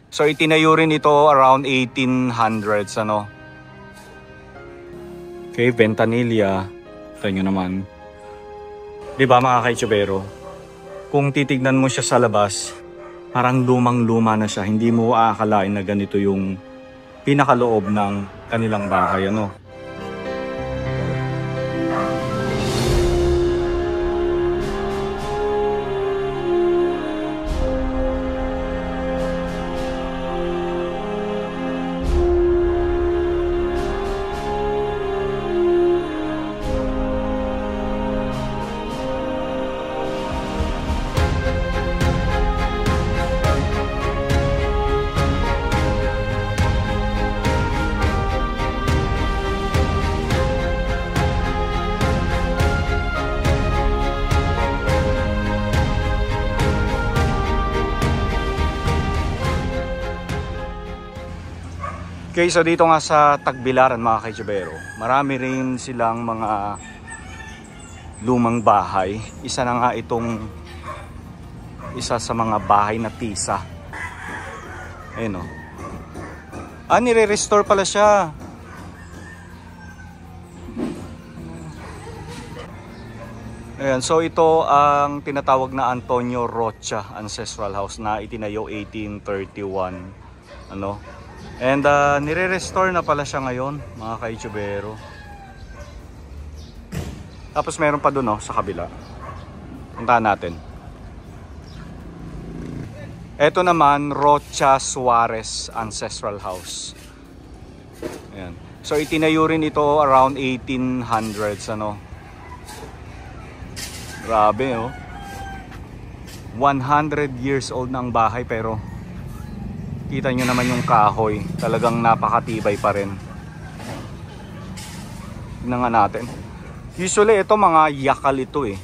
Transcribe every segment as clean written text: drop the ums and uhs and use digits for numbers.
So itinayo rin ito around 1800s ano. Okay, Ventanilla. Ito nyo naman. Diba mga kaitsubero? Kung titignan mo siya sa labas, parang lumang-luma na siya. Hindi mo aakalain na ganito yung pinakaloob ng kanilang bahay ano. Okay, so dito nga sa Tagbilaran mga kaitsubero, marami rin silang mga lumang bahay. Isa na nga itong isa sa mga bahay na tisa. Ayun o. Nire-restore pala siya. Ayan, so ito ang tinatawag na Antonio Rocha Ancestral House na itinayo 1831. Ano? And nire-restore na pala siya ngayon mga kaitsubero. Tapos meron pa doon sa kabila. Puntahan natin. Ito naman Rocha Suarez Ancestral House. Ayan. So itinayo rin ito around 1800s ano. Grabe 100 years old na ang bahay pero kita nyo naman yung kahoy. Talagang napakatibay pa rin. Tignan nga natin. Usually ito mga yakal ito eh.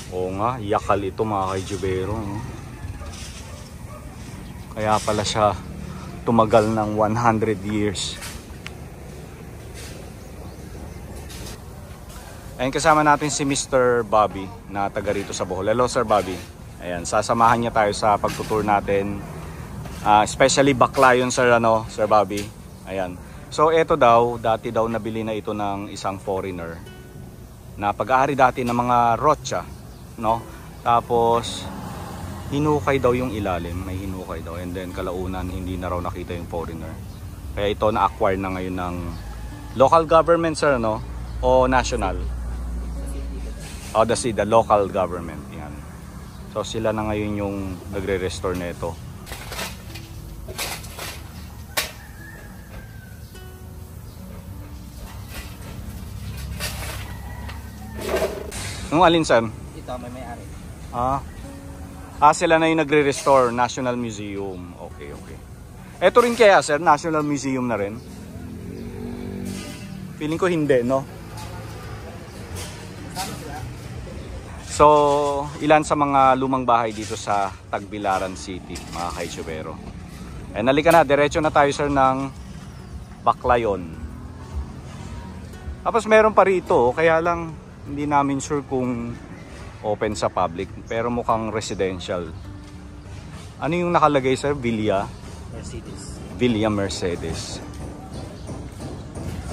Oo nga, yakal ito mga kaitsubero. Kaya pala siya tumagal ng 100 years. Ayun, kasama natin si Mr. Bobby na taga rito sa Bohol. Hello Sir Bobby. Ayan, sasamahan niya tayo sa pagtutour natin. Especially Baclayon Sir Bobby. Ayan. So ito daw, dati daw nabili na ito ng isang foreigner na pag-aari dati ng mga Rocha, no? Tapos hinukay daw yung ilalim, may hinukay daw, and then kalaunan hindi na raw nakita yung foreigner. Kaya ito na-acquire na ngayon ng local government sir, no? O national? O the local government. Yan. So sila na ngayon yung nagre-restore na ito. Nung alin saan? Ito may-ari. Sila na yung nagre-restore, National Museum. Okay. Ito rin kaya sir, National Museum na rin? Feeling ko hindi, no? So, ilan sa mga lumang bahay dito sa Tagbilaran City, mga kaitsubero. Nalika na, diretso na tayo sir ng Baclayon. Tapos meron pa rito, kaya lang hindi namin sure kung open sa public, pero mukhang residential. Ano yung nakalagay sir? Villa Mercedes. Villa Mercedes.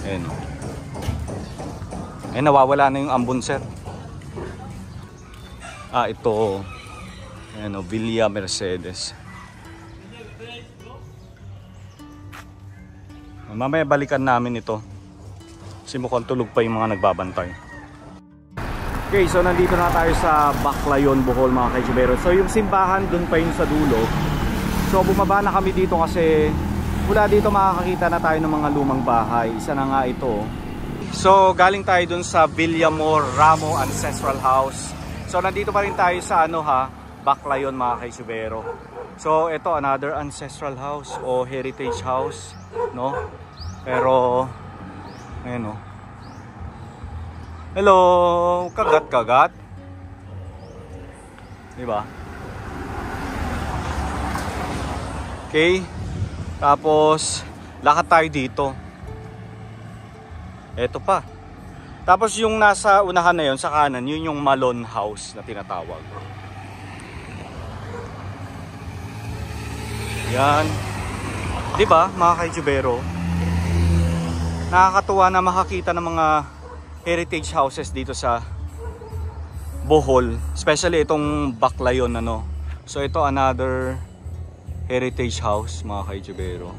Ayan. Nawawala na yung ambon sir. Ito. Ayan, Villa Mercedes. Mamaya balikan namin ito. Kasi mukhang tulog pa yung mga nagbabantay. Okay, so nandito na tayo sa Baclayon, Bohol mga kaitsubero. So yung simbahan dun pa yun sa dulo. So bumaba na kami dito kasi mula dito makakakita na tayo ng mga lumang bahay. Isa na nga ito. So galing tayo dun sa Villamor Ramo Ancestral House. So nandito pa rin tayo sa Baclayon mga kaitsubero. So ito another ancestral house o heritage house, no? Pero ayun hello, kagat. Diba? Okay. Tapos lakad tayo dito. Ito pa. Tapos yung nasa unahan na yon sa kanan, yun yung Malone House na tinatawag. Yan. 'Di ba, mga kaijubero? Nakakatuwa na makakita ng mga heritage houses dito sa Bohol, especially itong Baclayon ano. So ito another heritage house, mga kaijubero.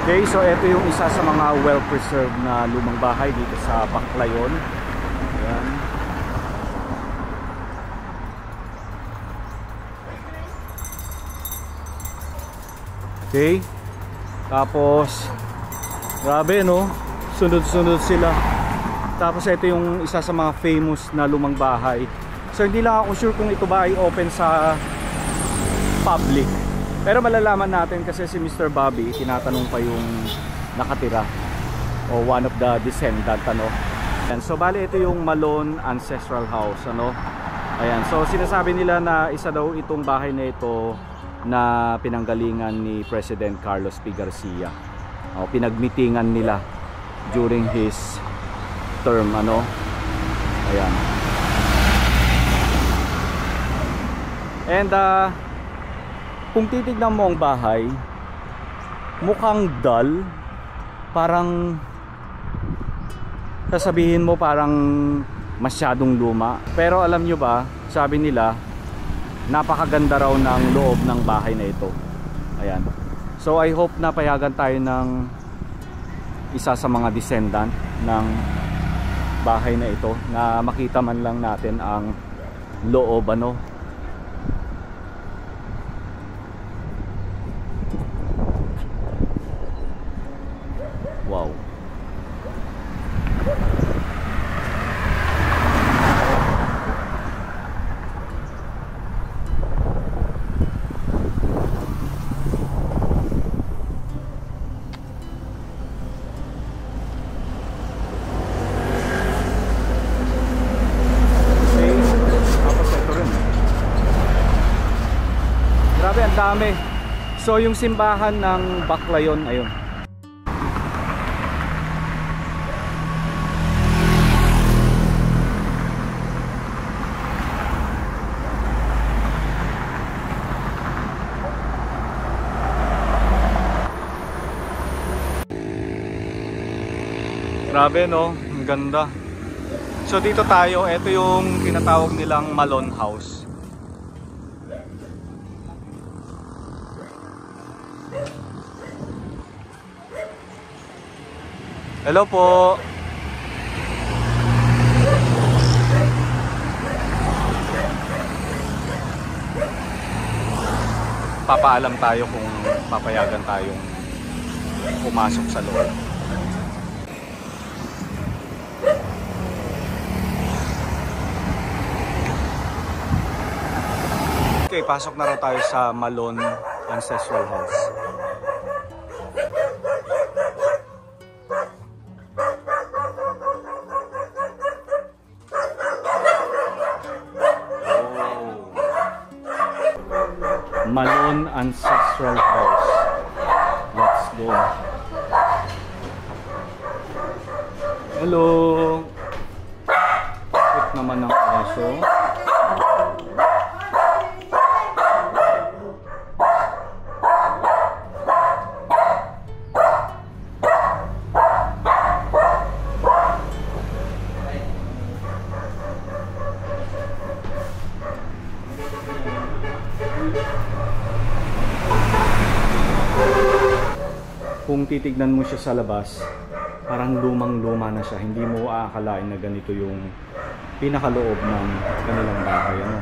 Okay, so ito yung isa sa mga well-preserved na lumang bahay dito sa Baclayon. Ayan. Okay. Tapos, grabe no? Sunod-sunod sila. Tapos ito yung isa sa mga famous na lumang bahay. So hindi lang ako sure kung ito ba ay open sa public. Pero malalaman natin kasi si Mr. Bobby, tinatanong pa yung nakatira o one of the descendant ano. And so bali ito yung Malone Ancestral House ano. Ayan, so sinasabi nila na isa daw itong bahay na ito na pinanggalingan ni President Carlos P. Garcia. O, pinagmitingan nila during his term ano. Ayan. And kung titignan mo ang bahay, mukhang dull, parang sasabihin mo parang masyadong luma. Pero alam nyo ba, sabi nila, napakaganda raw ng loob ng bahay na ito. Ayan. So I hope na payagan tayo ng isa sa mga descendant ng bahay na ito, na makita man lang natin ang loob ano. Wow. Grabe, ang dami. So yung simbahan ng Baclayon, ayun. Grabe no, ang ganda. So dito tayo, ito yung tinatawag nilang Malone House. Hello po. Papaalam tayo kung papayagan tayong pumasok sa loob. Okay, pasok na raw tayo sa Malone Ancestral House. Malone Ancestral House. Let's go. Hello. Cute naman ang aso. Kung titignan mo siya sa labas, parang lumang-luma na siya. Hindi mo aakalain na ganito yung pinakaloob ng kanilang bahay. Ano?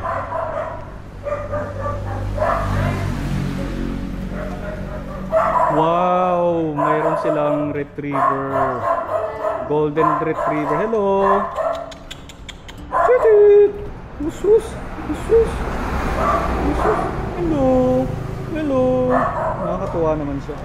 Wow! Mayroon silang retriever. Golden retriever. Hello! Chichit! Usus! Usus! Usus! Hello! Hello! Nakakatuwa naman siya.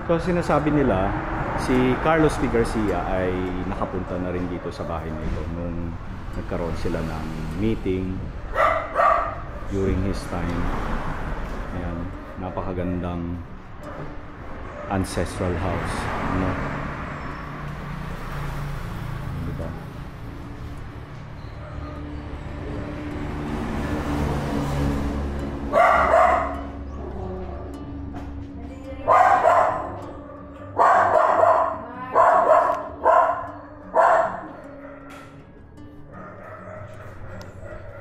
So sinasabi nila Si Carlos P. Garcia ay nakapunta na rin dito sa bahay na ito nung nagkaroon sila ng meeting during his time. Ayan, napakagandang ancestral house, ano? Diba?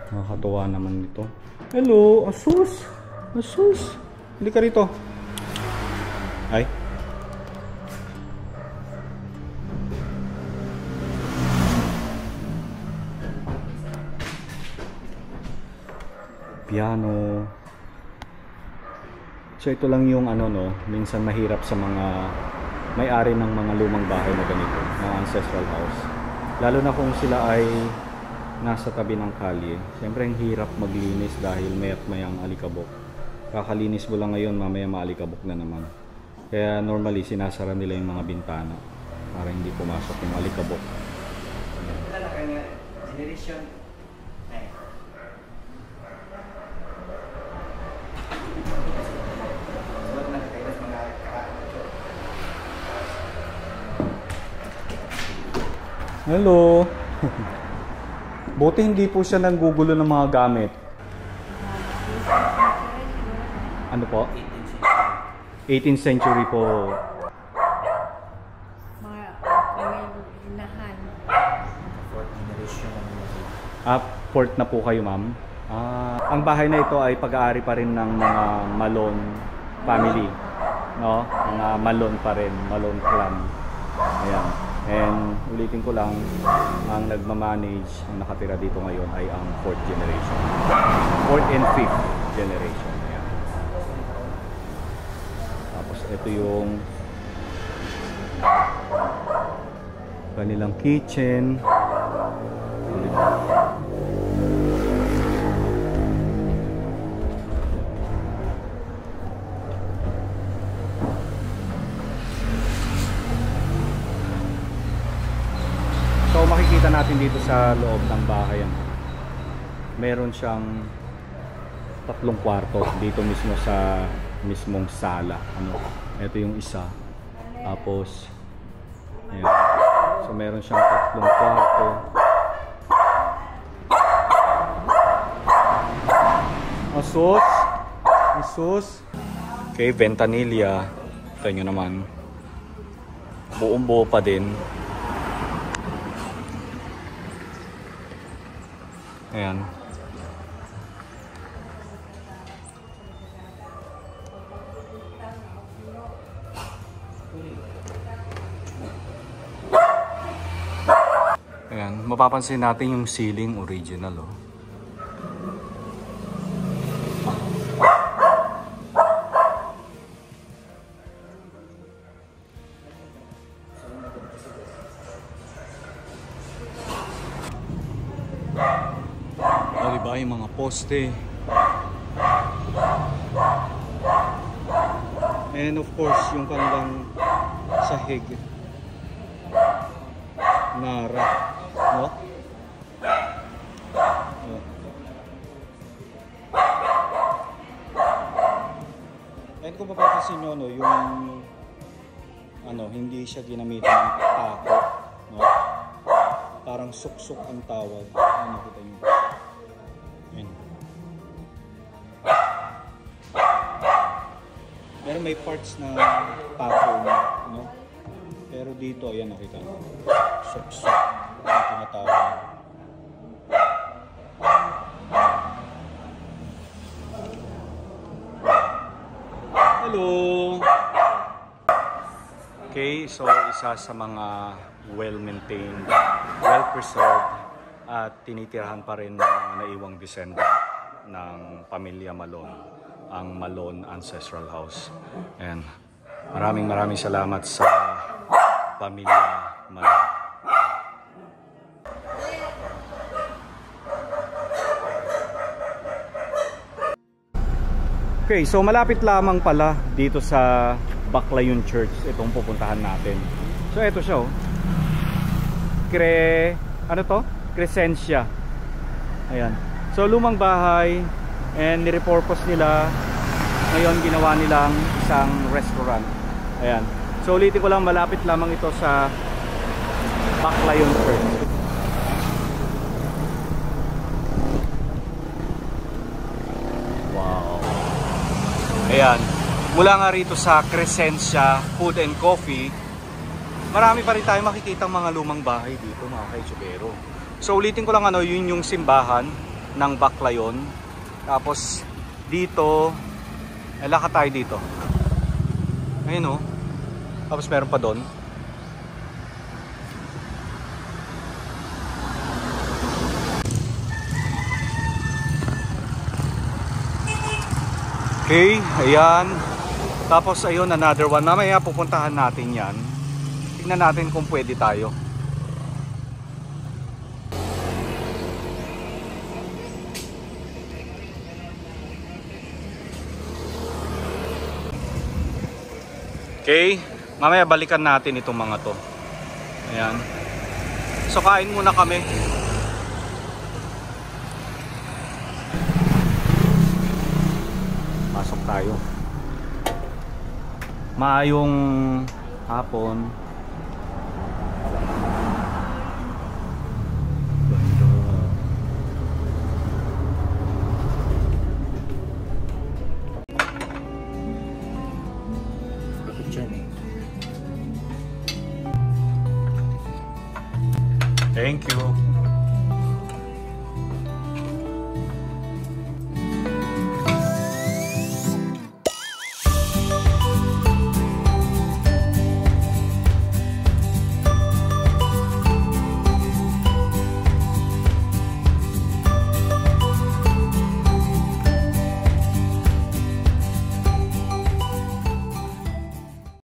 Nakakatuwa naman ito. Hello, Asus! Asus! Hindi ka rito. Ay. Piano. So ito lang yung ano, no, minsan mahirap sa mga may-ari ng mga lumang bahay na ganito, ng ancestral house. Lalo na kung sila ay nasa tabi ng kalye. Siyempre ang hirap maglinis dahil mayat mayang alikabok. Kakalinis mo lang ngayon, mamaya maalikabok na naman. Kaya normally sinasara nila yung mga bintana para hindi pumasok yung alikabok. Generation. Hello. Buti hindi po siya nanggugulo ng mga gamit. Ano po? 18th century po. Mga inahan. Fourth generation. Fourth na po kayo, ma'am. Ang bahay na ito ay pag-aari pa rin ng mga Malon family, no? Mga Malon pa rin, Malon clan. Ayan. And ulitin ko lang, ang nagmamanage, ang nakatira dito ngayon ay ang 4th generation. 4th and 5th generation. Ayan. Tapos ito yung kanilang kitchen. So makikita natin dito sa loob ng bahay, meron siyang 3 kwarto dito mismo sa mismong sala, ano. Ito yung isa. Tapos ayan. So meron siyang 3 kwarto. Asus. Asus. Okay, ventanilla. Ito nyo naman. Buong buo pa din. Ayan. Ayan, mapapansin natin yung ceiling original, oh. Diba, yung mga poste. And of course, yung kanilang sahig. Nara, no? And kung mapapansin nyo, no, yung ano, hindi siya ginamitan ng tako, no? Parang suksok ang tawag. Ano kita nyo? Pero may parts na tako na, no? Pero dito, ayan, nakita nyo. Suksok ang tinatawag. Hello! Okay, so isa sa mga well-maintained, well-preserved at tinitirahan pa rin ng mga naiwang descendant ng pamilya Malon, ang Malon Ancestral House. And maraming salamat sa pamilya Malon. Okay, so malapit lamang pala dito sa Baclayon Church itong pupuntahan natin. So ito siya oh. Ano to? Crescencia. Ayan. So lumang bahay and nirepurpose nila. Ngayon ginawa nilang isang restaurant. Ayan. So ulitin ko lang, malapit lamang ito sa Baclayon First. Wow. Ayan. Mula nga rito sa Crescencia Food and Coffee, marami pa rin tayo makikitang mga lumang bahay dito mga kaitsubero. So ulitin ko lang yun yung simbahan ng Baclayon. Tapos dito, lakad tayo dito. Ayun oh. Tapos meron pa doon. Okay, ayan. Tapos ayun, another one. Mamaya pupuntahan natin yan. Tingnan natin kung pwede tayo. Okay, mamaya balikan natin itong mga to. Ayan. So kain muna kami. Pasok tayo. Maayong hapon. Thank you.